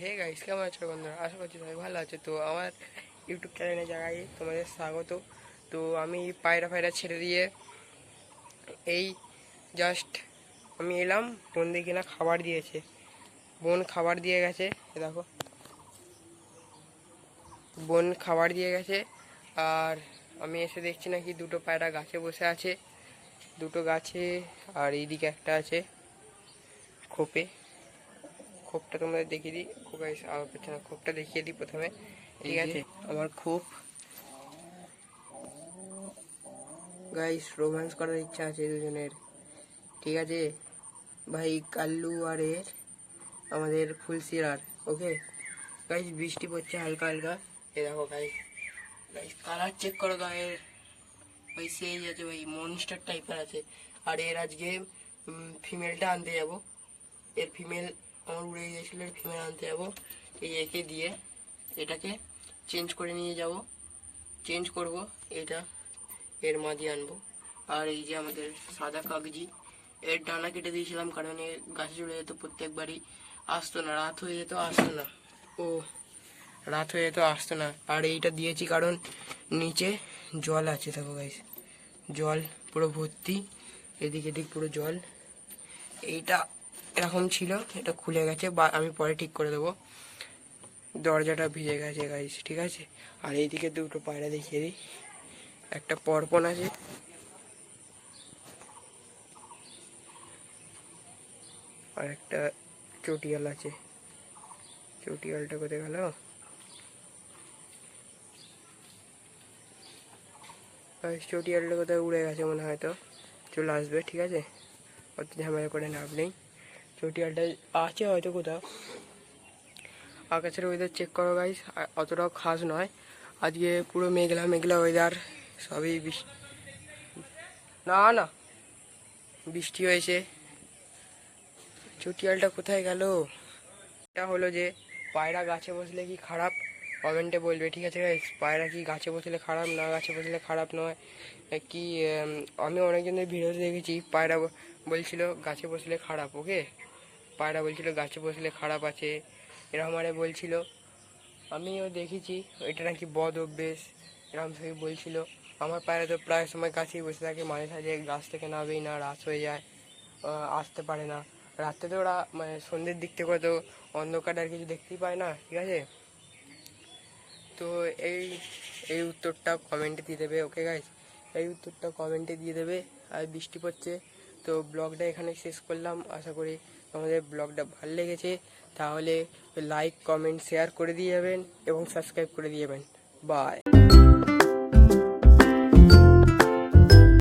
Hey guys, কেমন আছো বন্ধুরা? আশা করছি সবাই ভালো আছে। তো আমার ইউটিউব চ্যানেলে জায়গায় তোমাদের স্বাগত। তো আমি পায়রা ফায়রা ছেড়ে দিয়ে এই জাস্ট আমি এলাম। বোন দেখি না খাবার দিয়েছে, বোন খাবার দিয়ে গেছে। দেখো, বোন খাবার দিয়ে গেছে। আর আমি এসে দেখছি নাকি দুটো পায়রা গাছে বসে আছে, দুটো গাছে। আর এইদিকে একটা আছে খোপে। খোপটা তোমাদের দেখিয়ে দিই, খোপটা দেখিয়ে দিই প্রথমে, ঠিক আছে? আমার খোপ গাইস, রোম্যান্স করার ইচ্ছা আছে দুজনের, ঠিক আছে ভাই? কাল্লু আর এর আমাদের ফুলসিরার। ওকে গাইস, বৃষ্টি পড়ছে হালকা হালকা। এ দেখো গাইস, গাইস কালার চেক করো গায়ের, ভাই সেই আছে ভাই, মনস্টার টাইপের আছে। আর এর আজকে ফিমেলটা আনতে যাব। এর ফিমেল আমার উড়ে গিয়েছিল, এর ফিমেল আনতে যাবো। এই একে দিয়ে এটাকে চেঞ্জ করে নিয়ে যাব, চেঞ্জ করব। এটা এর মাঝে আনবো। আর এই যে আমাদের সাদা কাগজি, এর ডানা কেটে দিয়েছিলাম কারণ এ গাছে চলে যেত প্রত্যেকবারই, আসতো না, রাত হয়ে যেত আসতো না। ও রাত হয়ে যেত আসতো না। আর এইটা দিয়েছি কারণ নিচে জল আছে, দেখো গাইস, জল পুরো ভর্তি, এদিক এদিক পুরো জল। এইটা এরকম ছিল, এটা খুলে গেছে, বা আমি পরে ঠিক করে দেবো। দরজাটা ভিজে গেছে গাইস, ঠিক আছে? আর এইদিকে দুটো পায়রা দেখিয়ে দিই, একটা পরপন আছে আর একটা চটিয়াল আছে। চটিয়ালটা কোথায় গেল? চটিয়ালটা কোথায় উড়ে গেছে মনে হয়, তো চলে আসবে, ঠিক আছে? অত ঝামেলা করে লাভ নেই। চটিয়ালটা আছে হয়তো কোথাও। আকাশের ওয়েদার চেক করো গাইস, অতটাও খাস নয় আজকে, পুরো মেঘলা মেঘলা ওয়েদার। সবই না না বৃষ্টি হয়েছে। চটিয়ালটা কোথায় গেল? এটা হলো যে পায়রা গাছে বসলে কি খারাপ, কমেন্টে বলবে, ঠিক আছে গাইস? পায়রা কি গাছে বসলে খারাপ? না, গাছে বসলে খারাপ নয় কি। আমি অনেকজনের ভিডিওতে দেখেছি পায়রা বলছিল গাছে বসলে খারাপ। ওকে, পায়রা বলছিল গাছে বসলে খারাপ আছে, এরকম মানে বলছিল। আমিও দেখেছি এটা নাকি বদ অভ্যেস, এরকম সবই বলছিল। আমার পায়রা তো প্রায় সময় গাছেই বসে থাকে, মাঝে সাঝে গাছ থেকে নামেই না, রাত হয়ে যায়, আসতে পারে না। রাত্রে তো ওরা মানে সন্ধ্যের দিক থেকে তো অন্ধকার আর কিছু দেখতেই পায় না, ঠিক আছে? তো এই এই উত্তরটা কমেন্টে দিয়ে দেবে, ওকে গাইস? এই উত্তরটা কমেন্টে দিয়ে দেবে। আর বৃষ্টি পড়ছে, তো ব্লগটা এখানে শেষ করলাম। আশা করি আমাদের ব্লগটা ভালো লেগেছে। তাহলে লাইক কমেন্ট শেয়ার করে দিয়ে যাবেন এবং সাবস্ক্রাইব করে দিয়ে যাবেন। বাই।